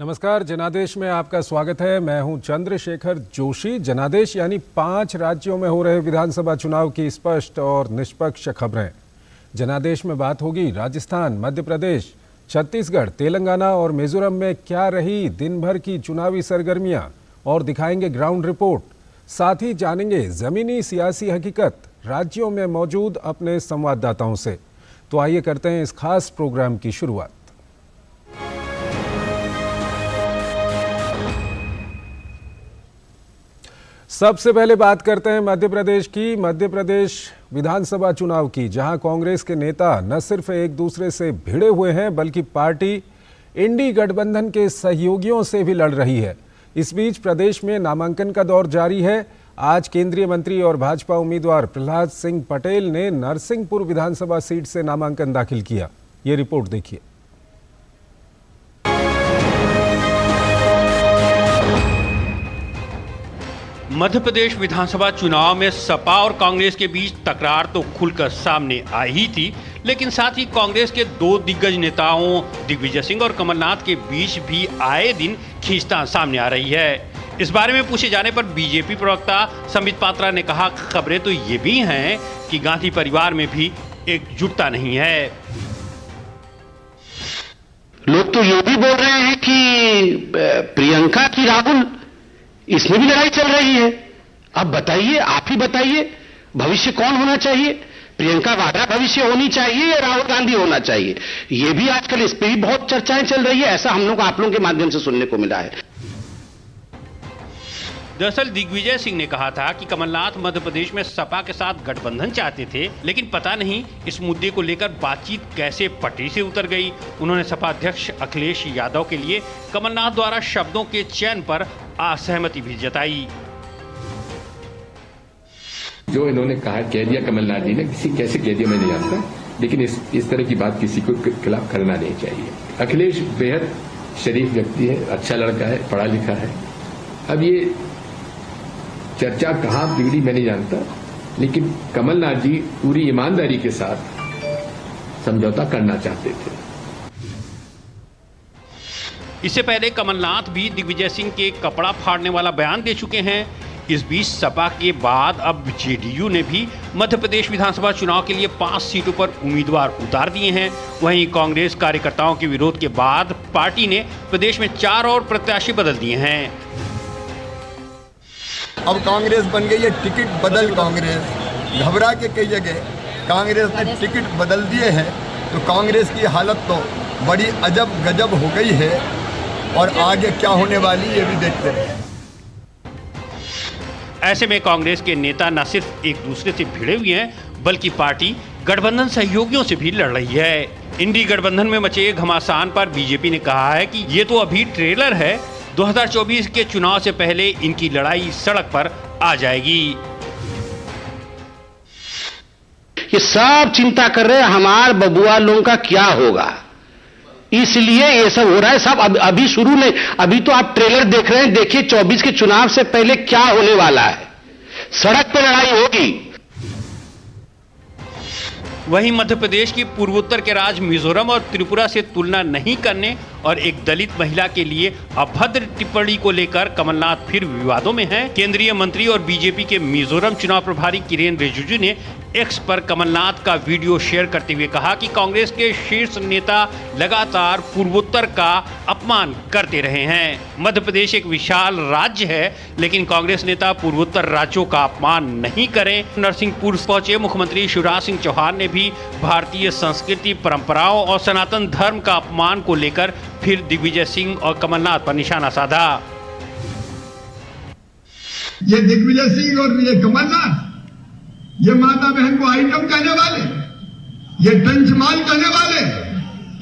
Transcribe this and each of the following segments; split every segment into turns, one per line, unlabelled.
नमस्कार, जनादेश में आपका स्वागत है। मैं हूं चंद्रशेखर जोशी। जनादेश यानी 5 राज्यों में हो रहे विधानसभा चुनाव की स्पष्ट और निष्पक्ष खबरें। जनादेश में बात होगी राजस्थान, मध्य प्रदेश, छत्तीसगढ़, तेलंगाना और मिजोरम में क्या रही दिन भर की चुनावी सरगर्मियां, और दिखाएंगे ग्राउंड रिपोर्ट। साथ ही जानेंगे जमीनी सियासी हकीकत राज्यों में मौजूद अपने संवाददाताओं से। तो आइए करते हैं इस खास प्रोग्राम की शुरुआत। सबसे पहले बात करते हैं मध्य प्रदेश की, मध्य प्रदेश विधानसभा चुनाव की, जहां कांग्रेस के नेता न सिर्फ एक दूसरे से भिड़े हुए हैं बल्कि पार्टी इंडी गठबंधन के सहयोगियों से भी लड़ रही है। इस बीच प्रदेश में नामांकन का दौर जारी है। आज केंद्रीय मंत्री और भाजपा उम्मीदवार प्रहलाद सिंह पटेल ने नरसिंहपुर विधानसभा सीट से नामांकन दाखिल किया। ये रिपोर्ट देखिए।
मध्य प्रदेश विधानसभा चुनाव में सपा और कांग्रेस के बीच तकरार तो खुलकर सामने आई ही थी, लेकिन साथ ही कांग्रेस के 2 दिग्गज नेताओं दिग्विजय सिंह और कमलनाथ के बीच भी आए दिन खींचतान सामने आ रही है। इस बारे में पूछे जाने पर बीजेपी प्रवक्ता संबित पात्रा ने कहा, खबरें तो ये भी हैं कि गांधी परिवार में भी एकजुटता नहीं है।
लोग तो ये भी बोल रहे हैं कि प्रियंका की राहुल, इसमें भी लड़ाई चल रही है। अब बताइए, आप ही बताइए, भविष्य कौन होना चाहिए? प्रियंका वाड्रा भविष्य होनी चाहिए या राहुल गांधी होना चाहिए? ये भी आजकल इस पर भी बहुत चर्चाएं चल रही है। ऐसा हम लोग आप लोगों के माध्यम से सुनने को मिला है।
दरअसल दिग्विजय सिंह ने कहा था कि कमलनाथ मध्य प्रदेश में सपा के साथ गठबंधन चाहते थे, लेकिन पता नहीं इस मुद्दे को लेकर बातचीत कैसे पटरी से उतर गई। उन्होंने सपा अध्यक्ष अखिलेश यादव के लिए कमलनाथ द्वारा शब्दों के चयन पर असहमति भी जताई।
जो इन्होंने कहा, कह दिया कमलनाथ जी ने, किसी कैसे कह दिया मैं नहीं जानता, लेकिन इस तरह की बात किसी को खिलाफ करना नहीं चाहिए। अखिलेश बेहद शरीफ व्यक्ति है, अच्छा लड़का है, पढ़ा लिखा है। अब ये चर्चा कहाँ बिगड़ी मैं नहीं जानता, लेकिन कमलनाथ जी पूरी ईमानदारी के साथ समझौता करना चाहते थे।
इससे पहले कमलनाथ भी दिग्विजय सिंह के कपड़ा फाड़ने वाला बयान दे चुके हैं। इस बीच सपा के बाद अब जेडीयू ने भी मध्य प्रदेश विधानसभा चुनाव के लिए 5 सीटों पर उम्मीदवार उतार दिए हैं। वहीं कांग्रेस कार्यकर्ताओं के विरोध के बाद पार्टी ने प्रदेश में 4 और प्रत्याशी बदल दिए हैं।
अब कांग्रेस बन गई है टिकट बदल कांग्रेस। घबरा के कई जगह कांग्रेस ने टिकट बदल दिए हैं, तो कांग्रेस की हालत तो बड़ी अजब गजब हो गई है, और आगे क्या होने वाली ये भी देखते हैं।
ऐसे में कांग्रेस के नेता न सिर्फ एक दूसरे से भिड़े हुए हैं, बल्कि पार्टी गठबंधन सहयोगियों से भी लड़ रही है। इंडी गठबंधन में मचे घमासान पर बीजेपी ने कहा है कि ये तो अभी ट्रेलर है, 2024 के चुनाव से पहले इनकी लड़ाई सड़क पर आ जाएगी।
ये सब चिंता कर रहे हैं हमारे बबुआ लोगों का क्या होगा, इसलिए ये सब हो रहा है। सब अभी शुरू नहीं, अभी तो आप ट्रेलर देख रहे हैं। देखिए 24 के चुनाव से पहले क्या होने वाला है, सड़क पर लड़ाई होगी।
वहीं मध्य प्रदेश की पूर्वोत्तर के राज्य मिजोरम और त्रिपुरा से तुलना नहीं करने और एक दलित महिला के लिए अभद्र टिप्पणी को लेकर कमलनाथ फिर विवादों में हैं। केंद्रीय मंत्री और बीजेपी के मिजोरम चुनाव प्रभारी किरेन रिजिजू ने एक्स पर कमलनाथ का वीडियो शेयर करते हुए कहा कि कांग्रेस के शीर्ष नेता लगातार पूर्वोत्तर का अपमान करते रहे हैं। मध्य प्रदेश एक विशाल राज्य है, लेकिन कांग्रेस नेता पूर्वोत्तर राज्यों का अपमान नहीं करें। नरसिंहपुर पहुंचे मुख्यमंत्री शिवराज सिंह चौहान ने भी भारतीय संस्कृति, परंपराओं और सनातन धर्म का अपमान को लेकर फिर दिग्विजय सिंह और कमलनाथ पर निशाना साधा।
ये दिग्विजय सिंह और ये कमलनाथ, ये माता बहन को आइटम कहने वाले, ये टंचमाल कहने वाले,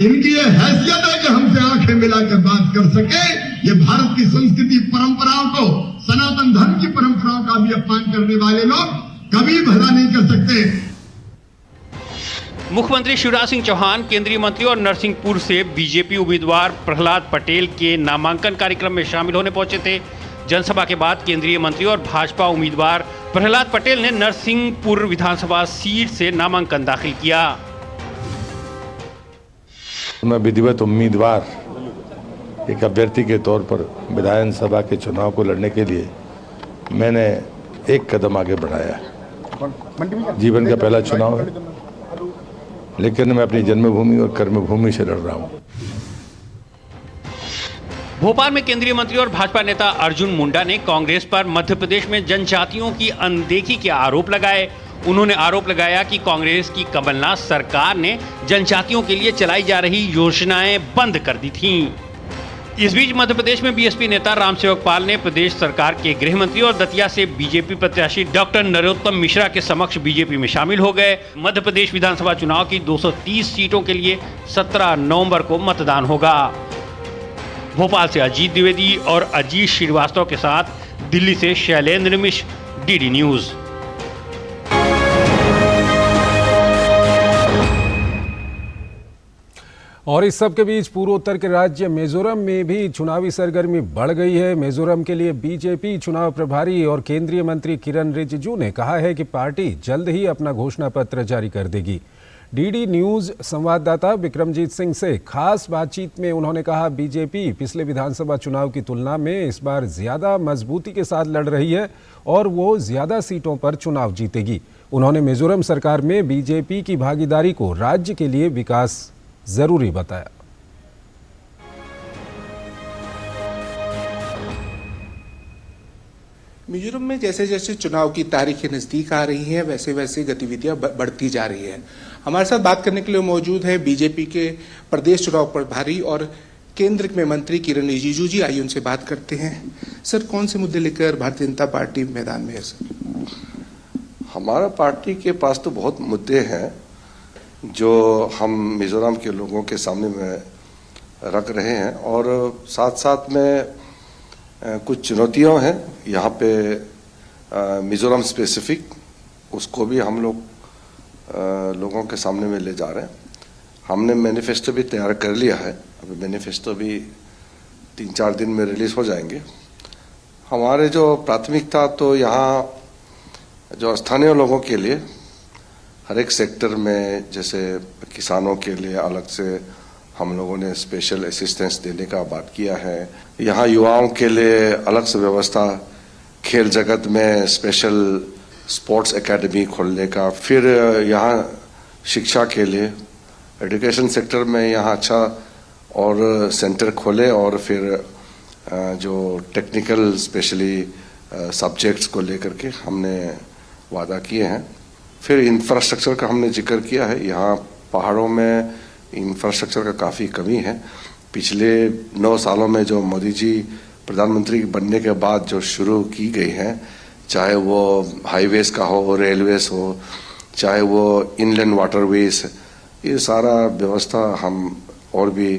इनकी ये हैसियत है कि हमसे आंखें मिलाकर बात कर सके। ये भारत की संस्कृति, परंपराओं को, सनातन धर्म की परंपराओं का भी अपमान करने वाले लोग कभी भला नहीं कर सकते।
मुख्यमंत्री शिवराज सिंह चौहान, केंद्रीय मंत्री और नरसिंहपुर से बीजेपी उम्मीदवार प्रहलाद पटेल के नामांकन कार्यक्रम में शामिल होने पहुंचे थे। जनसभा के बाद केंद्रीय मंत्री और भाजपा उम्मीदवार प्रहलाद पटेल ने नरसिंहपुर विधानसभा सीट से नामांकन दाखिल किया।
मैं विधिवत उम्मीदवार एक अभ्यर्थी के तौर पर विधानसभा के चुनाव को लड़ने के लिए मैंने एक कदम आगे बढ़ाया है। जीवन का पहला चुनाव है, लेकिन मैं अपनी जन्मभूमि और कर्मभूमि से लड़ रहा हूँ।
भोपाल में केंद्रीय मंत्री और भाजपा नेता अर्जुन मुंडा ने कांग्रेस पर मध्य प्रदेश में जनजातियों की अनदेखी के आरोप लगाए। उन्होंने आरोप लगाया कि कांग्रेस की कमलनाथ सरकार ने जनजातियों के लिए चलाई जा रही योजनाएं बंद कर दी थीं। इस बीच मध्य प्रदेश में बीएसपी नेता रामसेवक पाल ने प्रदेश सरकार के गृह मंत्री और दतिया से बीजेपी प्रत्याशी डॉक्टर नरोत्तम मिश्रा के समक्ष बीजेपी में शामिल हो गए। मध्य प्रदेश विधानसभा चुनाव की 230 सीटों के लिए 17 नवंबर को मतदान होगा। भोपाल से अजीत द्विवेदी और अजीत श्रीवास्तव के साथ दिल्ली से शैलेंद्र मिश्र, डीडी न्यूज।
और इस सब के बीच पूर्वोत्तर के राज्य मिजोरम में भी चुनावी सरगर्मी बढ़ गई है। मिजोरम के लिए बीजेपी चुनाव प्रभारी और केंद्रीय मंत्री किरण रिजिजू ने कहा है कि पार्टी जल्द ही अपना घोषणा पत्र जारी कर देगी। डीडी न्यूज संवाददाता विक्रमजीत सिंह से खास बातचीत में उन्होंने कहा, बीजेपी पिछले विधानसभा चुनाव की तुलना में इस बार ज्यादा मजबूती के साथ लड़ रही है और वो ज्यादा सीटों पर चुनाव जीतेगी। उन्होंने मिजोरम सरकार में बीजेपी की भागीदारी को राज्य के लिए विकास जरूरी बताया।
मिजोरम में जैसे जैसे चुनाव की तारीखें नजदीक आ रही हैं, वैसे वैसे गतिविधियां बढ़ती जा रही हैं। हमारे साथ बात करने के लिए मौजूद है बीजेपी के प्रदेश चुनाव प्रभारी और केंद्र में मंत्री किरण रिजिजू जी। आइए उनसे बात करते हैं। सर, कौन से मुद्दे लेकर भारतीय जनता पार्टी मैदान में है? सर,
हमारा पार्टी के पास तो बहुत मुद्दे हैं जो हम मिजोरम के लोगों के सामने में रख रहे हैं, और साथ साथ में कुछ चुनौतियां हैं यहाँ पे मिजोरम स्पेसिफिक, उसको भी हम लोग लोगों के सामने में ले जा रहे हैं। हमने मैनिफेस्टो भी तैयार कर लिया है, अभी मैनिफेस्टो भी 3-4 दिन में रिलीज हो जाएंगे। हमारे जो प्राथमिकता तो यहाँ जो स्थानीय लोगों के लिए हर एक सेक्टर में, जैसे किसानों के लिए अलग से हम लोगों ने स्पेशल असिस्टेंस देने का बात किया है। यहाँ युवाओं के लिए अलग से व्यवस्था, खेल जगत में स्पेशल स्पोर्ट्स एकेडमी खोलने का, फिर यहाँ शिक्षा के लिए एजुकेशन सेक्टर में यहाँ अच्छा और सेंटर खोले, और फिर जो टेक्निकल स्पेशली सब्जेक्ट्स को लेकर के हमने वादा किए हैं। फिर इंफ्रास्ट्रक्चर का हमने जिक्र किया है। यहाँ पहाड़ों में इंफ्रास्ट्रक्चर का काफ़ी कमी है। पिछले 9 सालों में जो मोदी जी प्रधानमंत्री बनने के बाद जो शुरू की गई हैं, चाहे वो हाईवेज का हो, रेलवेज हो, चाहे वो इनलैंड वाटरवेज, ये सारा व्यवस्था हम और भी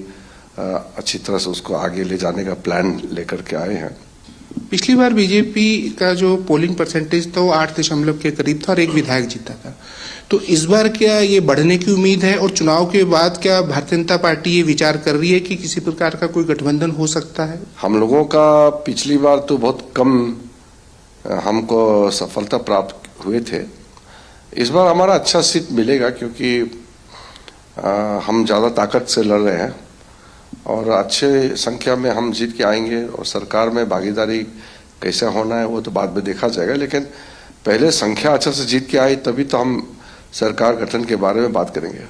अच्छी तरह से उसको आगे ले जाने का प्लान लेकर के आए हैं।
पिछली बार बीजेपी का जो पोलिंग परसेंटेज था वो 8 के करीब था और एक विधायक जीता था। तो इस बार क्या ये बढ़ने की उम्मीद है? और चुनाव के बाद क्या भारतीय जनता पार्टी ये विचार कर रही है कि किसी प्रकार का कोई गठबंधन हो सकता है? हम
लोगों का पिछली बार तो बहुत कम हमको सफलता प्राप्त हुए थे। इस बार हमारा अच्छा सीट मिलेगा, क्योंकि हम ज़्यादा ताकत से लड़ रहे हैं और अच्छे संख्या में हम जीत के आएंगे। और सरकार में भागीदारी कैसा होना है वो तो बाद में देखा जाएगा, लेकिन पहले संख्या अच्छा से जीत के आई तभी तो हम सरकार गठन के बारे में बात करेंगे।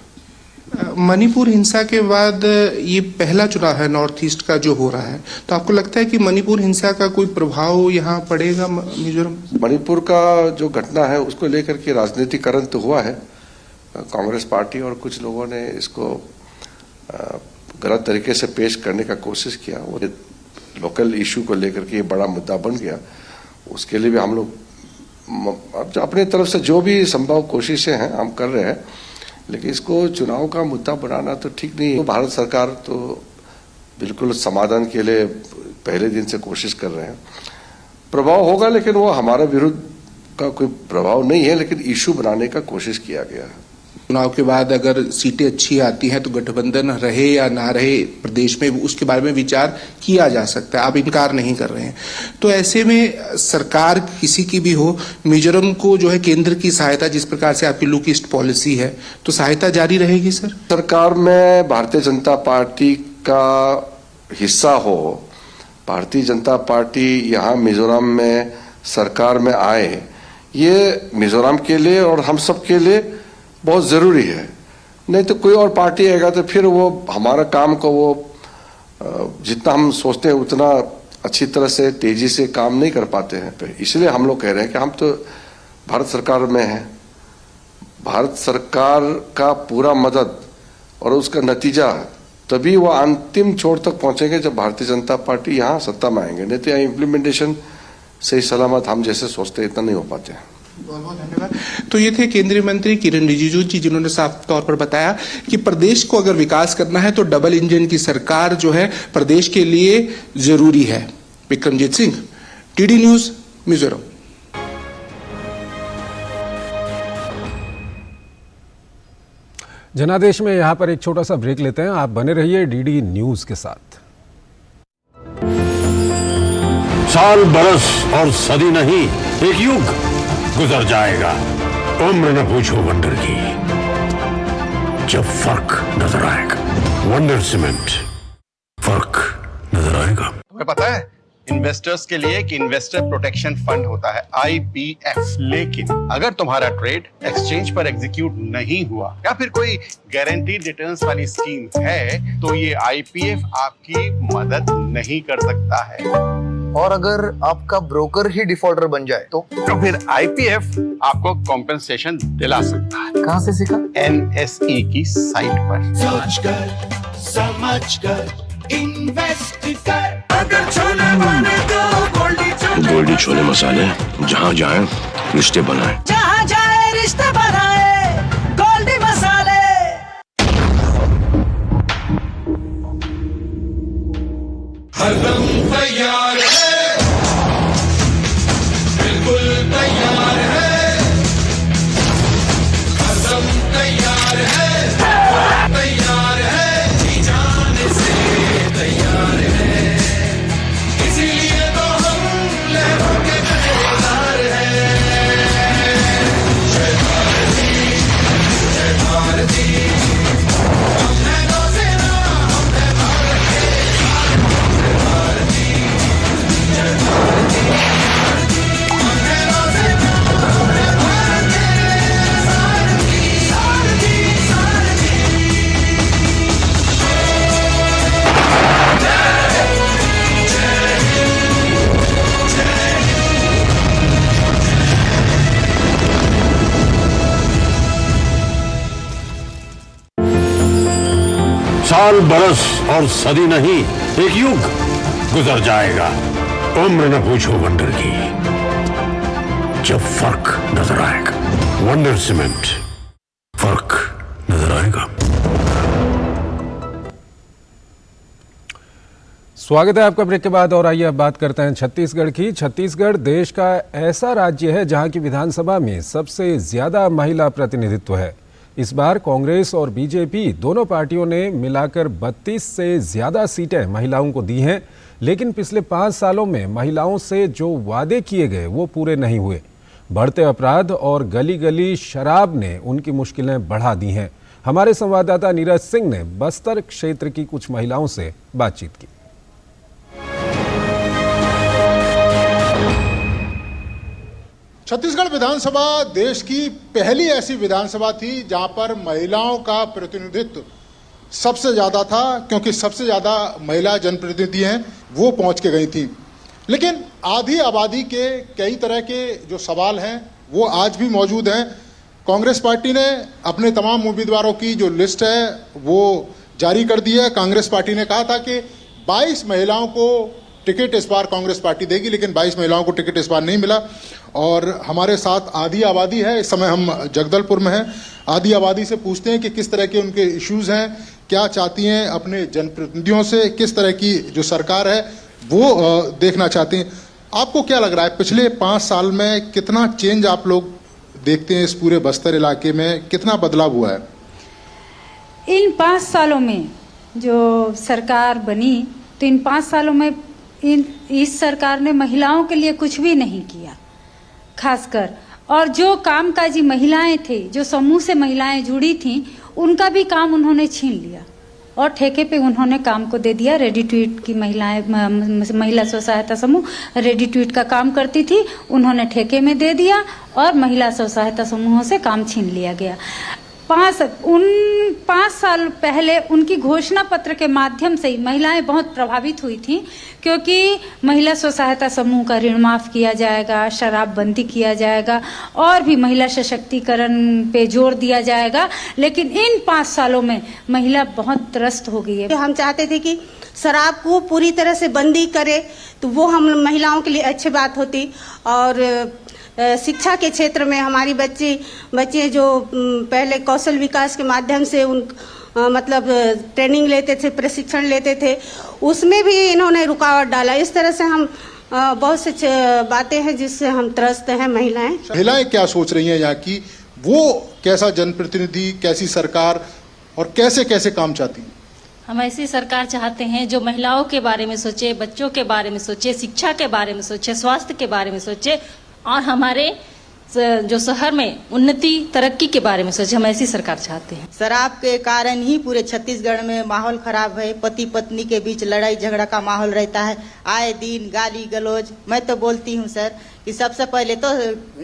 मणिपुर हिंसा के बाद ये पहला चुनाव है नॉर्थ ईस्ट का जो हो रहा है, तो आपको लगता है कि मणिपुर हिंसा का कोई प्रभाव यहाँ पड़ेगा मिजोरम?
मणिपुर का जो घटना है उसको लेकर के राजनीतिकरण तो हुआ है। कांग्रेस पार्टी और कुछ लोगों ने इसको गलत तरीके से पेश करने का कोशिश किया। वो लोकल इशू को लेकर के ये बड़ा मुद्दा बन गया। उसके लिए भी हम लोग अब अपनी तरफ से जो भी संभव कोशिशें हैं हम कर रहे हैं, लेकिन इसको चुनाव का मुद्दा बनाना तो ठीक नहीं है। तो भारत सरकार तो बिल्कुल समाधान के लिए पहले दिन से कोशिश कर रहे हैं। प्रभाव होगा, लेकिन वो हमारे विरुद्ध का कोई प्रभाव नहीं है, लेकिन इशू बनाने का कोशिश किया गया है।
चुनाव के बाद अगर सीटें अच्छी आती हैं तो गठबंधन रहे या ना रहे प्रदेश में, उसके बारे में विचार किया जा सकता है। आप इनकार नहीं कर रहे हैं। तो ऐसे में सरकार किसी की भी हो, मिजोरम को जो है केंद्र की सहायता, जिस प्रकार से आपकी लुक ईस्ट पॉलिसी है, तो सहायता जारी रहेगी? सर,
सरकार में भारतीय जनता पार्टी का हिस्सा हो, भारतीय जनता पार्टी यहाँ मिजोरम में सरकार में आए, ये मिजोरम के लिए और हम सब के लिए बहुत ज़रूरी है। नहीं तो कोई और पार्टी आएगा तो फिर वो हमारा काम को वो जितना हम सोचते हैं उतना अच्छी तरह से तेजी से काम नहीं कर पाते हैं। इसलिए हम लोग कह रहे हैं कि हम तो भारत सरकार में हैं, भारत सरकार का पूरा मदद और उसका नतीजा तभी वो अंतिम छोर तक पहुंचेंगे जब भारतीय जनता पार्टी यहाँ सत्ता में आएंगे। नहीं तो यहाँ इम्प्लीमेंटेशन सही सलामत हम जैसे सोचते हैं इतना नहीं हो पाते हैं।
बहुत बहुत धन्यवाद। तो ये थे केंद्रीय मंत्री किरण रिजिजू जी, जिन्होंने साफ तौर पर बताया कि प्रदेश को अगर विकास करना है तो डबल इंजन की सरकार जो है प्रदेश के लिए जरूरी है। Vikramjit Singh, TD news, Mizoram.
जनादेश में यहाँ पर एक छोटा सा ब्रेक लेते हैं। आप बने रहिए डीडी न्यूज के साथ।
साल, बरस और सदी नहीं, एक युग गुजर जाएगा, उम्र न पूछो वंडर की, जब फर्क नजर आएगा। वंडर सीमेंट, फर्क नजर आएगा।
तुम्हें पता है इन्वेस्टर्स के लिए एक इन्वेस्टर प्रोटेक्शन फंड होता है, IPF। लेकिन अगर तुम्हारा ट्रेड एक्सचेंज पर एग्जीक्यूट नहीं हुआ या फिर कोई गारंटीड रिटर्न्स वाली स्कीम है तो ये IPF आपकी मदद नहीं कर सकता है।
और अगर आपका ब्रोकर ही डिफॉल्टर बन जाए तो
फिर IPF आपको कॉम्पेंसेशन दिला सकता है।
कहाँ से सीखा?
NSE की साइट पर।
सोचकर समझकर इन्वेस्ट कर, अगर छोले बने तो गोल्डी छोले मसाले, जहाँ जाए रिश्ते बनाए,
जहाँ जाए रिश्ते बनाए, गोल्डी मसाले।
हरदम तैयार है, बिल्कुल तैयार है, हरदम तैयार है, तैयार है, जी जाने से तैयार है, इसीलिए तो हम लहरों के पहरेदार हैं। जय भारती, जय भारती, हम है नौसेना, हम है भारत के, जय भारती, जय भारती, हम है नौसेना, हम है भारत के, सारथी, सारथी, सारथी।
साल, बरस और सदी नहीं, एक युग गुजर जाएगा, उम्र न पूछो वंडर की, जब फर्क नजर आएगा। वंडर सीमेंट, फर्क नजर आएगा।
स्वागत है आपका ब्रेक के बाद और आइए अब बात करते हैं छत्तीसगढ़ की। छत्तीसगढ़ देश का ऐसा राज्य है जहां की विधानसभा में सबसे ज्यादा महिला प्रतिनिधित्व है। इस बार कांग्रेस और बीजेपी दोनों पार्टियों ने मिलाकर 32 से ज्यादा सीटें महिलाओं को दी हैं, लेकिन पिछले 5 सालों में महिलाओं से जो वादे किए गए वो पूरे नहीं हुए। बढ़ते अपराध और गली गली शराब ने उनकी मुश्किलें बढ़ा दी हैं। हमारे संवाददाता नीरज सिंह ने बस्तर क्षेत्र की कुछ महिलाओं से बातचीत की।
छत्तीसगढ़ विधानसभा देश की पहली ऐसी विधानसभा थी जहां पर महिलाओं का प्रतिनिधित्व सबसे ज्यादा था, क्योंकि सबसे ज्यादा महिला जनप्रतिनिधि हैं वो पहुंच के गई थी। लेकिन आधी आबादी के कई तरह के जो सवाल हैं वो आज भी मौजूद हैं। कांग्रेस पार्टी ने अपने तमाम उम्मीदवारों की जो लिस्ट है वो जारी कर दी है। कांग्रेस पार्टी ने कहा था कि 22 महिलाओं को टिकट इस बार कांग्रेस पार्टी देगी, लेकिन 22 महिलाओं को टिकट इस बार नहीं मिला। और हमारे साथ आधी आबादी है, इस समय हम जगदलपुर में हैं। आधी आबादी से पूछते हैं कि किस तरह के उनके इश्यूज हैं, क्या चाहती हैं अपने जनप्रतिनिधियों से, किस तरह की जो सरकार है वो देखना चाहती हैं। आपको क्या लग रहा है पिछले 5 साल में कितना चेंज आप लोग देखते हैं? इस पूरे बस्तर इलाके में कितना बदलाव हुआ है?
इन 5 सालों में जो सरकार बनी, तो इन 5 सालों में इस सरकार ने महिलाओं के लिए कुछ भी नहीं किया खासकर। और जो कामकाजी महिलाएं थे, जो समूह से महिलाएं जुड़ी थीं, उनका भी काम उन्होंने छीन लिया। और ठेके पे उन्होंने काम को दे दिया। रेडी टू ईट की महिला स्व सहायता समूह रेडी टू ईट का काम करती थी, उन्होंने ठेके में दे दिया और महिला स्व सहायता समूहों से काम छीन लिया गया। 5 साल पहले उनकी घोषणा पत्र के माध्यम से ही महिलाएं बहुत प्रभावित हुई थी, क्योंकि महिला स्व सहायता समूह का ऋण माफ किया जाएगा, शराबबंदी किया जाएगा और भी महिला सशक्तिकरण पे जोर दिया जाएगा। लेकिन इन 5 सालों में महिला बहुत त्रस्त हो गई है।
हम चाहते थे कि शराब को पूरी तरह से बंदी करे तो वो हम महिलाओं के लिए अच्छी बात होती, और शिक्षा के क्षेत्र में हमारी बच्चे जो पहले कौशल विकास के माध्यम से मतलब ट्रेनिंग लेते थे, प्रशिक्षण लेते थे, उसमें भी इन्होंने रुकावट डाला। इस तरह से हम बहुत सी बातें हैं जिससे हम त्रस्त हैं। महिलाएं
क्या सोच रही हैं यहाँ की, वो कैसा जनप्रतिनिधि, कैसी सरकार और कैसे कैसे काम चाहती हैं?
हम ऐसी सरकार चाहते हैं जो महिलाओं के बारे में सोचे, बच्चों के बारे में सोचे, शिक्षा के बारे में सोचे, स्वास्थ्य के बारे में सोचे और हमारे जो शहर में उन्नति तरक्की के बारे में सोचे। हम ऐसी सरकार चाहते हैं।
शराब के कारण ही पूरे छत्तीसगढ़ में माहौल खराब है। पति पत्नी के बीच लड़ाई झगड़ा का माहौल रहता है, आए दिन गाली गलौज। मैं तो बोलती हूँ सर कि सबसे पहले तो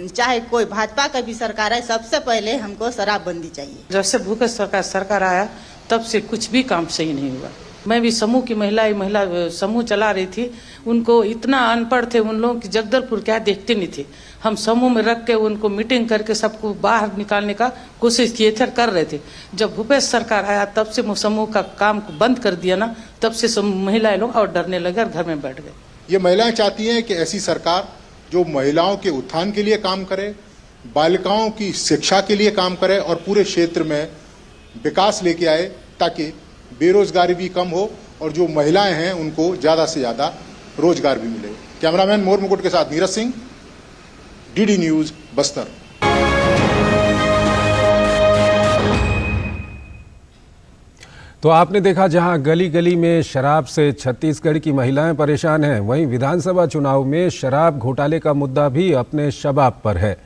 चाहे कोई भाजपा का भी सरकार है, सबसे पहले हमको शराबबंदी चाहिए।
जब से भूपेश सरकार आया तब से कुछ भी काम सही नहीं हुआ। मैं भी समूह की महिला समूह चला रही थी, उनको इतना अनपढ़ थे उन लोग कि जगदलपुर क्या देखते नहीं थे। हम समूह में रख के उनको मीटिंग करके सबको बाहर निकालने का कोशिश किए थे, कर रहे थे। जब भूपेश सरकार आया तब से समूह का काम को बंद कर दिया ना, तब से महिलाएं लोग और डरने लगे और घर में बैठ गए।
ये महिलाएं चाहती हैं कि ऐसी सरकार जो महिलाओं के उत्थान के लिए काम करे, बालिकाओं की शिक्षा के लिए काम करे और पूरे क्षेत्र में विकास लेके आए, ताकि बेरोजगारी भी कम हो और जो महिलाएं हैं उनको ज्यादा से ज्यादा रोजगार भी मिले। कैमरामैन मोर मुकुट के साथ नीरज सिंह, डीडी न्यूज, बस्तर।
तो आपने देखा, जहां गली गली में शराब से छत्तीसगढ़ की महिलाएं परेशान हैं, वहीं विधानसभा चुनाव में शराब घोटाले का मुद्दा भी अपने शबाब पर है।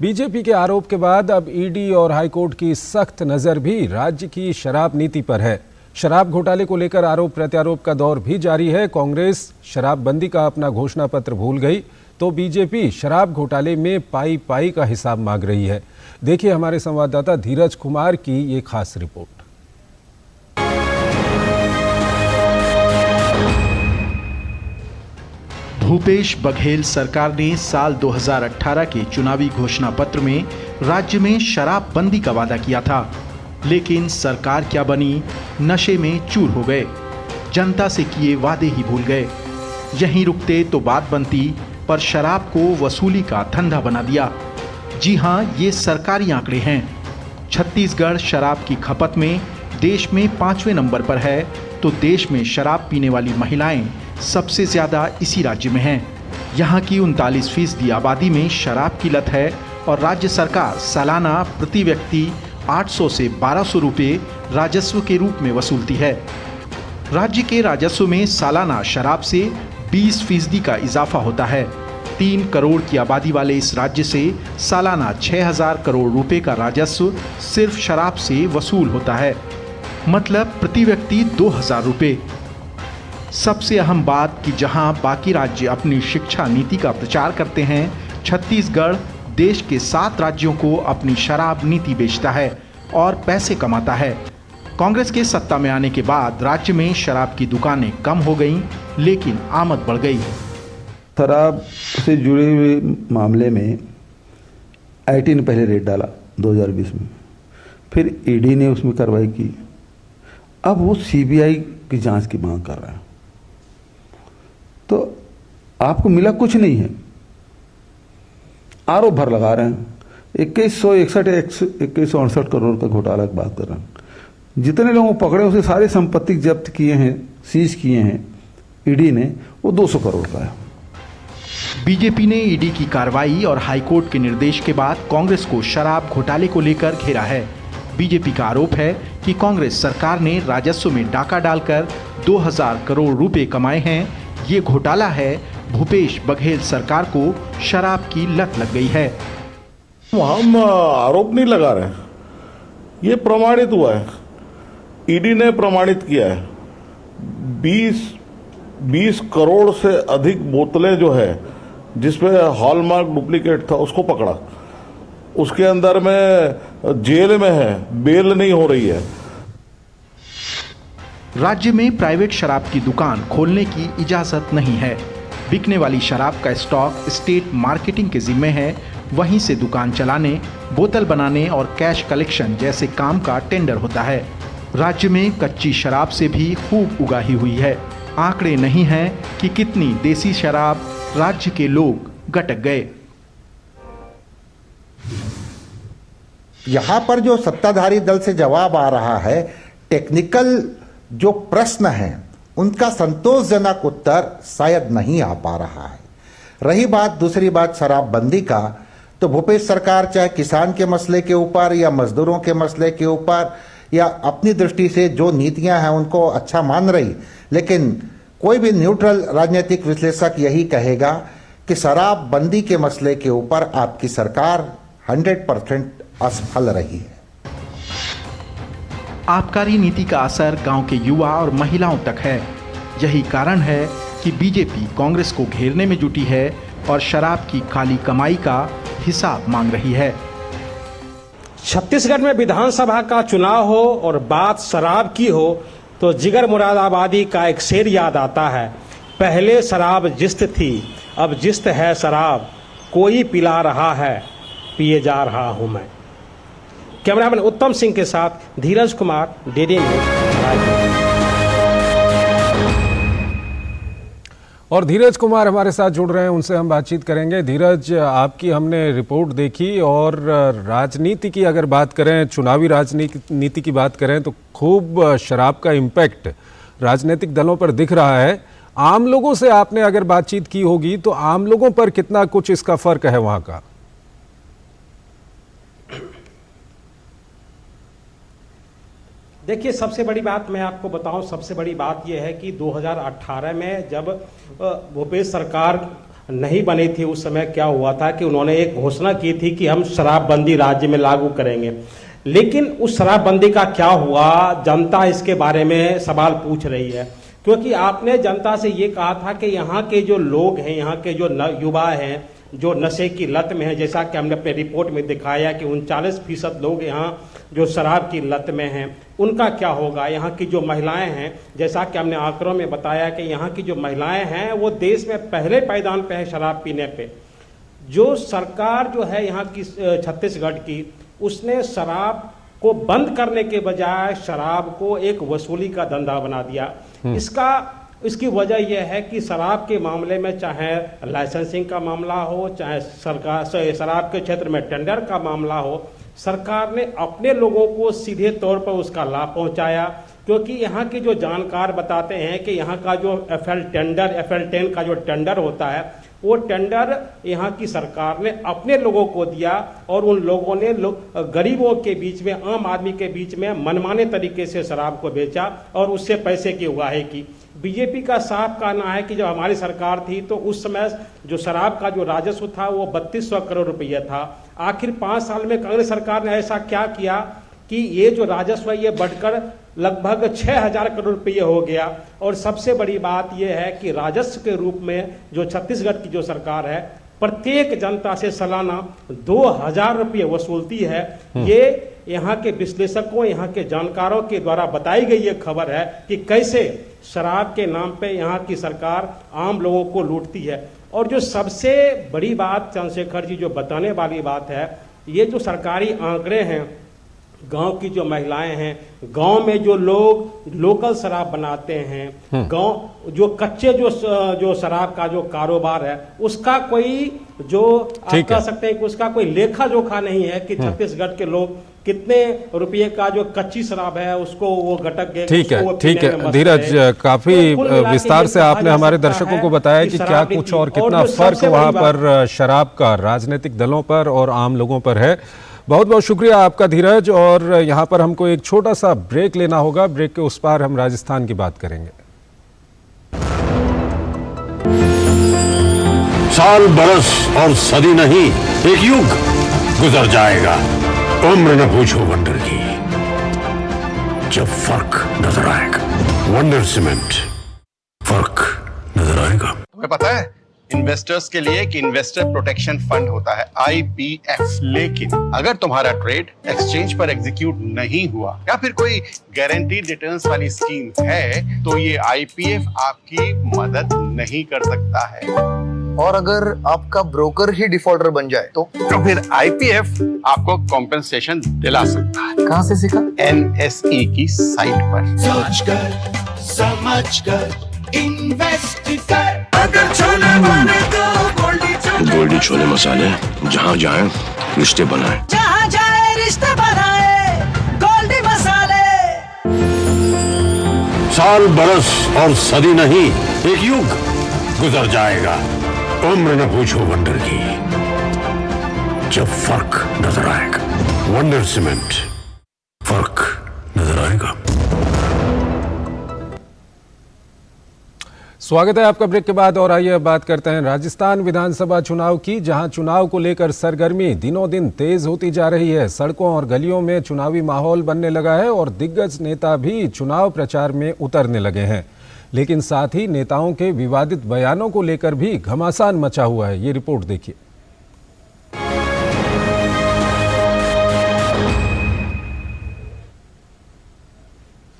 बीजेपी के आरोप के बाद अब ईडी और हाईकोर्ट की सख्त नजर भी राज्य की शराब नीति पर है। शराब घोटाले को लेकर आरोप प्रत्यारोप का दौर भी जारी है। कांग्रेस शराबबंदी का अपना घोषणा पत्र भूल गई तो बीजेपी शराब घोटाले में पाई पाई का हिसाब मांग रही है। देखिए हमारे संवाददाता धीरज कुमार की ये खास रिपोर्ट।
भूपेश बघेल सरकार ने साल 2018 के चुनावी घोषणा पत्र में राज्य में शराबबंदी का वादा किया था, लेकिन सरकार क्या बनी, नशे में चूर हो गए, जनता से किए वादे ही भूल गए। यहीं रुकते तो बात बनती, पर शराब को वसूली का धंधा बना दिया। जी हां, ये सरकारी आंकड़े हैं। छत्तीसगढ़ शराब की खपत में देश में 5वें नंबर पर है, तो देश में शराब पीने वाली महिलाएं सबसे ज्यादा इसी राज्य में हैं। यहाँ की 39% आबादी में शराब की लत है और राज्य सरकार सालाना प्रति व्यक्ति 800 से 1200 रुपये राजस्व के रूप में वसूलती है। राज्य के राजस्व में सालाना शराब से 20% का इजाफा होता है। 3 करोड़ की आबादी वाले इस राज्य से सालाना 6000 करोड़ रुपए का राजस्व सिर्फ शराब से वसूल होता है, मतलब प्रति व्यक्ति 2000 रुपये। सबसे अहम बात कि जहां बाकी राज्य अपनी शिक्षा नीति का प्रचार करते हैं, छत्तीसगढ़ देश के 7 राज्यों को अपनी शराब नीति बेचता है और पैसे कमाता है। कांग्रेस के सत्ता में आने के बाद राज्य में शराब की दुकानें कम हो गईं, लेकिन आमद बढ़ गई।
शराब से जुड़े हुए मामले में आईटी ने पहले रेड डाला 2020 में, फिर ईडी ने उसमें कार्रवाई की। अब वो सीबीआई की जांच की मांग कर रहा है। तो आपको मिला कुछ नहीं है, आरोप भर लगा रहे हैं। 2168 करोड़ का घोटाला की बात कर रहे हैं। जितने लोगों को पकड़े उसे सारे संपत्ति जब्त किए हैं, सीज किए हैं ईडी ने, वो 200 करोड़ का है।
बीजेपी ने ईडी की कार्रवाई और हाईकोर्ट के निर्देश के बाद कांग्रेस को शराब घोटाले को लेकर घेरा है। बीजेपी का आरोप है कि कांग्रेस सरकार ने राजस्व में डाका डालकर 2000 करोड़ रुपए कमाए हैं। ये घोटाला है, भूपेश बघेल सरकार को शराब की लत लग गई है।
हम आरोप नहीं लगा रहे, ये प्रमाणित हुआ है।
ईडी ने प्रमाणित किया है 20 करोड़ से अधिक बोतलें जो है जिसमें हॉलमार्क डुप्लीकेट था उसको पकड़ा। उसके अंदर में जेल में है, बेल नहीं हो रही है।
राज्य में प्राइवेट शराब की दुकान खोलने की इजाजत नहीं है। बिकने वाली शराब का स्टॉक स्टेट मार्केटिंग के जिम्मे है। वहीं से दुकान चलाने, बोतल बनाने और कैश कलेक्शन जैसे काम का टेंडर होता है। राज्य में कच्ची शराब से भी खूब उगाही हुई है। आंकड़े नहीं हैं कि कितनी देसी शराब राज्य के लोग गटक गए।
यहाँ पर जो सत्ताधारी दल से जवाब आ रहा है, टेक्निकल जो प्रश्न है उनका संतोषजनक उत्तर शायद नहीं आ पा रहा है। रही बात दूसरी बात शराबबंदी का, तो भूपेश सरकार चाहे किसान के मसले के ऊपर या मजदूरों के मसले के ऊपर या अपनी दृष्टि से जो नीतियां हैं उनको अच्छा मान रही, लेकिन कोई भी न्यूट्रल राजनीतिक विश्लेषक यही कहेगा कि शराबबंदी के मसले के ऊपर आपकी सरकार 100% असफल रही है।
आबकारी नीति का असर गांव के युवा और महिलाओं तक है। यही कारण है कि बीजेपी कांग्रेस को घेरने में जुटी है और शराब की काली कमाई का हिसाब मांग रही है।
छत्तीसगढ़ में विधानसभा का चुनाव हो और बात शराब की हो तो जिगर मुरादाबादी का एक शेर याद आता है, पहले शराब जिस्त थी अब जिस्त है शराब, कोई पिला रहा है पिए जा रहा हूं मैं। कैमरामैन उत्तम सिंह के साथ धीरज कुमार, DD न्यूज़, रायपुर।
और धीरज कुमार हमारे साथ जुड़ रहे हैं, उनसे हम बातचीत करेंगे। धीरज, आपकी हमने रिपोर्ट देखी और राजनीति की अगर बात करें, चुनावी राजनीति की बात करें तो खूब शराब का इम्पैक्ट राजनीतिक दलों पर दिख रहा है। आम लोगों से आपने अगर बातचीत की होगी तो आम लोगों पर कितना कुछ इसका फर्क है वहां का?
देखिए, सबसे बड़ी बात मैं आपको बताऊं, सबसे बड़ी बात यह है कि 2018 में जब भूपेश सरकार नहीं बनी थी उस समय क्या हुआ था कि उन्होंने एक घोषणा की थी कि हम शराबबंदी राज्य में लागू करेंगे। लेकिन उस शराबबंदी का क्या हुआ, जनता इसके बारे में सवाल पूछ रही है, क्योंकि आपने जनता से ये कहा था कि यहाँ के जो लोग हैं, यहाँ के जो युवा हैं जो नशे की लत में है, जैसा कि हमने अपने रिपोर्ट में दिखाया कि 39% लोग यहाँ जो शराब की लत में हैं, उनका क्या होगा। यहाँ की जो महिलाएं हैं, जैसा कि हमने आंकड़ों में बताया कि यहाँ की जो महिलाएं हैं वो देश में पहले पायदान पे है शराब पीने पे। जो सरकार जो है यहाँ की छत्तीसगढ़ की, उसने शराब को बंद करने के बजाय शराब को एक वसूली का धंधा बना दिया। इसकी वजह यह है कि शराब के मामले में चाहे लाइसेंसिंग का मामला हो, चाहे सरकार शराब के क्षेत्र में टेंडर का मामला हो, सरकार ने अपने लोगों को सीधे तौर पर उसका लाभ पहुंचाया। क्योंकि यहाँ के जो जानकार बताते हैं कि यहाँ का जो FL10 का जो टेंडर होता है, वो टेंडर यहाँ की सरकार ने अपने लोगों को दिया और उन लोगों ने गरीबों के बीच में, आम आदमी के बीच में मनमाने तरीके से शराब को बेचा और उससे पैसे की उगाही की। बीजेपी का साफ कहना है कि जब हमारी सरकार थी तो उस समय जो शराब का जो राजस्व था वो 3200 करोड़ रुपये था। आखिर 5 साल में कांग्रेस सरकार ने ऐसा क्या किया कि ये जो राजस्व है ये बढ़कर लगभग 6000 करोड़ रुपये हो गया। और सबसे बड़ी बात यह है कि राजस्व के रूप में जो छत्तीसगढ़ की जो सरकार है प्रत्येक जनता से सालाना 2000 रुपये वसूलती है। ये यहाँ के विश्लेषकों, यहाँ के जानकारों के द्वारा बताई गई ये खबर है कि कैसे शराब के नाम पे यहाँ की सरकार आम लोगों को लूटती है। और जो सबसे बड़ी बात चंद्रशेखर जी जो बताने वाली बात है, ये जो सरकारी आंकड़े हैं, गांव की जो महिलाएं हैं, गांव में जो लोग लोकल शराब बनाते हैं, गांव जो कच्चे जो शराब का जो कारोबार है, उसका कोई जो आप कह सकते हैं कि उसका कोई लेखा जोखा नहीं है कि छत्तीसगढ़ के लोग कितने रुपये का जो कच्ची शराब है उसको वो गटक गए।
ठीक है धीरज, काफी विस्तार से आपने हमारे दर्शकों को बताया कि क्या कुछ और कितना फर्क वहां पर शराब का राजनीतिक दलों पर और आम लोगों पर है। बहुत बहुत शुक्रिया आपका धीरज। और यहाँ पर हमको एक छोटा सा ब्रेक लेना होगा, ब्रेक के उस पार हम राजस्थान की बात करेंगे।
साल, बरस और सदी नहीं, एक युग गुजर जाएगा, उम्र न पूछो वंडर की। जब फर्क नजर आएगा, वंडर सीमेंट, फर्क नजर आएगा।
तुम्हें पता है इन्वेस्टर्स के लिए एक इन्वेस्टर प्रोटेक्शन फंड होता है IPF, लेकिन अगर तुम्हारा ट्रेड एक्सचेंज पर एग्जीक्यूट नहीं हुआ या फिर कोई गारंटीड रिटर्न्स वाली स्कीम है तो ये IPF आपकी मदद नहीं कर सकता है।
और अगर आपका ब्रोकर ही डिफॉल्टर बन जाए तो
फिर IPF आपको कॉम्पेंसेशन दिला सकता है।
कहां से सीखा?
NSE की साइट पर।
सोच कर समझ कर इन्वेस्ट कर, अगर छोले बने तो गोल्डी छोले मसाले, जहाँ जाए रिश्ते बनाए,
जहाँ जाए रिश्ते बनाए, गोल्डी मसाले।
साल बरस और सदी नहीं, एक युग गुजर जाएगा, उम्र न पूछो वंडर की, जब फर्क नजर आएगा, वंडर सीमेंट, फर्क नजर आएगा।
स्वागत है आपका ब्रेक के बाद और आइए अब बात करते हैं राजस्थान विधानसभा चुनाव की, जहां चुनाव को लेकर सरगर्मी दिनों दिन तेज होती जा रही है। सड़कों और गलियों में चुनावी माहौल बनने लगा है और दिग्गज नेता भी चुनाव प्रचार में उतरने लगे हैं, लेकिन साथ ही नेताओं के विवादित बयानों को लेकर भी घमासान मचा हुआ है। ये रिपोर्ट देखिए।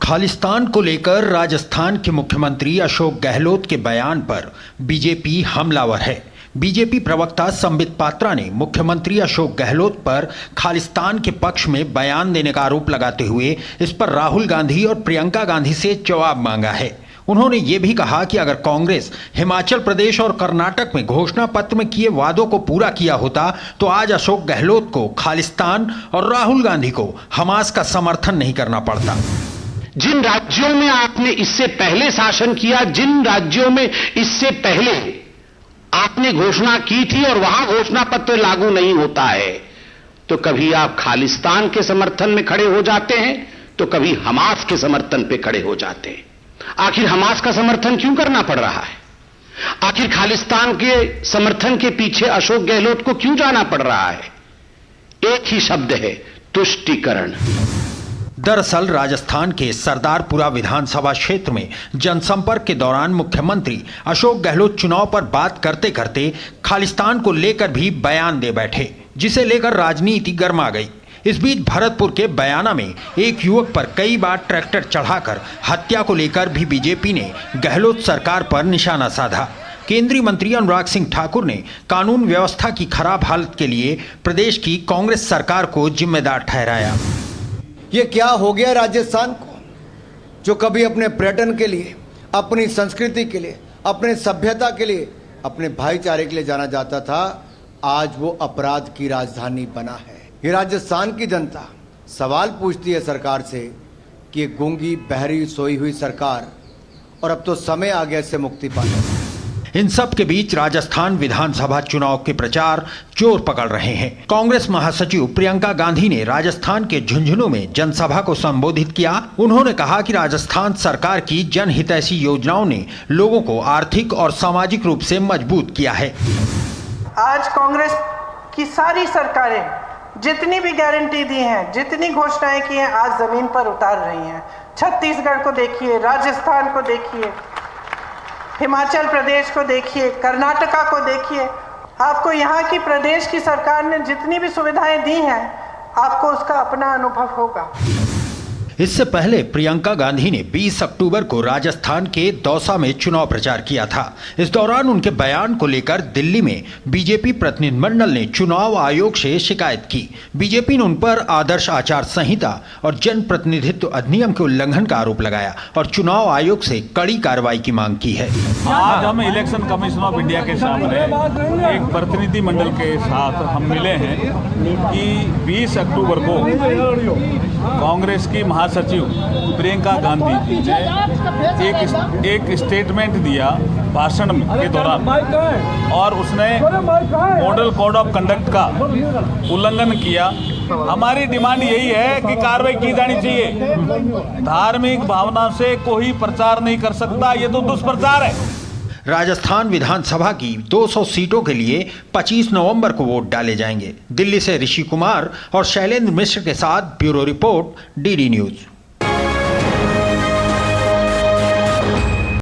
खालिस्तान को लेकर राजस्थान के मुख्यमंत्री अशोक गहलोत के बयान पर बीजेपी हमलावर है। बीजेपी प्रवक्ता संबित पात्रा ने मुख्यमंत्री अशोक गहलोत पर खालिस्तान के पक्ष में बयान देने का आरोप लगाते हुए इस पर राहुल गांधी और प्रियंका गांधी से जवाब मांगा है। उन्होंने ये भी कहा कि अगर कांग्रेस हिमाचल प्रदेश और कर्नाटक में घोषणा पत्र में किए वादों को पूरा किया होता तो आज अशोक गहलोत को खालिस्तान और राहुल गांधी को हमास का समर्थन नहीं करना पड़ता।
जिन राज्यों में आपने इससे पहले शासन किया, जिन राज्यों में इससे पहले आपने घोषणा की थी और वहां घोषणा पत्र लागू नहीं होता है, तो कभी आप खालिस्तान के समर्थन में खड़े हो जाते हैं तो कभी हमास के समर्थन पे खड़े हो जाते हैं। आखिर हमास का समर्थन क्यों करना पड़ रहा है? आखिर खालिस्तान के समर्थन के पीछे अशोक गहलोत को क्यों जाना पड़ रहा है? एक ही शब्द है, तुष्टीकरण।
दरअसल राजस्थान के सरदारपुरा विधानसभा क्षेत्र में जनसंपर्क के दौरान मुख्यमंत्री अशोक गहलोत चुनाव पर बात करते करते खालिस्तान को लेकर भी बयान दे बैठे, जिसे लेकर राजनीति गर्मा गई। इस बीच भरतपुर के बयाना में एक युवक पर कई बार ट्रैक्टर चढ़ाकर हत्या को लेकर भी बीजेपी ने गहलोत सरकार पर निशाना साधा। केंद्रीय मंत्री अनुराग सिंह ठाकुर ने कानून व्यवस्था की खराब हालत के लिए प्रदेश की कांग्रेस सरकार को जिम्मेदार ठहराया।
ये क्या हो गया राजस्थान को, जो कभी अपने पर्यटन के लिए, अपनी संस्कृति के लिए, अपने सभ्यता के लिए, अपने भाईचारे के लिए जाना जाता था, आज वो अपराध की राजधानी बना है। ये राजस्थान की जनता सवाल पूछती है सरकार से कि ये गूंगी बहरी सोई हुई सरकार, और अब तो समय आ गया इससे मुक्ति पाने।
इन सब के बीच राजस्थान विधानसभा चुनाव के प्रचार जोर पकड़ रहे हैं। कांग्रेस महासचिव प्रियंका गांधी ने राजस्थान के झुंझुनू में जनसभा को संबोधित किया। उन्होंने कहा कि राजस्थान सरकार की जनहितैषी योजनाओं ने लोगों को आर्थिक और सामाजिक रूप से मजबूत किया है।
आज कांग्रेस की सारी सरकारें जितनी भी गारंटी दी हैं, जितनी घोषणाएं की हैं, आज जमीन पर उतार रही हैं। छत्तीसगढ़ को देखिए, राजस्थान को देखिए, हिमाचल प्रदेश को देखिए, कर्नाटका को देखिए। आपको यहाँ की प्रदेश की सरकार ने जितनी भी सुविधाएं दी हैं, आपको उसका अपना अनुभव होगा।
इससे पहले प्रियंका गांधी ने 20 अक्टूबर को राजस्थान के दौसा में चुनाव प्रचार किया था। इस दौरान उनके बयान को लेकर दिल्ली में बीजेपी प्रतिनिधिमंडल ने चुनाव आयोग से शिकायत की। बीजेपी ने उन पर आदर्श आचार संहिता और जन प्रतिनिधित्व अधिनियम के उल्लंघन का आरोप लगाया और चुनाव आयोग से कड़ी कार्रवाई की मांग की है।
आज हम इलेक्शन कमीशन ऑफ इंडिया के सामने एक प्रतिनिधि मंडल के साथ हम मिले हैं कि 20 अक्टूबर को कांग्रेस की महासचिव प्रियंका गांधी जी ने एक स्टेटमेंट दिया भाषण के दौरान, और उसने मॉडल कोड ऑफ कंडक्ट का उल्लंघन किया। हमारी डिमांड यही है कि कार्रवाई की जानी चाहिए। धार्मिक भावना से कोई प्रचार नहीं कर सकता, ये तो दुष्प्रचार है।
राजस्थान विधानसभा की 200 सीटों के लिए 25 नवंबर को वोट डाले जाएंगे। दिल्ली से ऋषि कुमार और शैलेंद्र मिश्र के साथ ब्यूरो रिपोर्ट, डीडी न्यूज।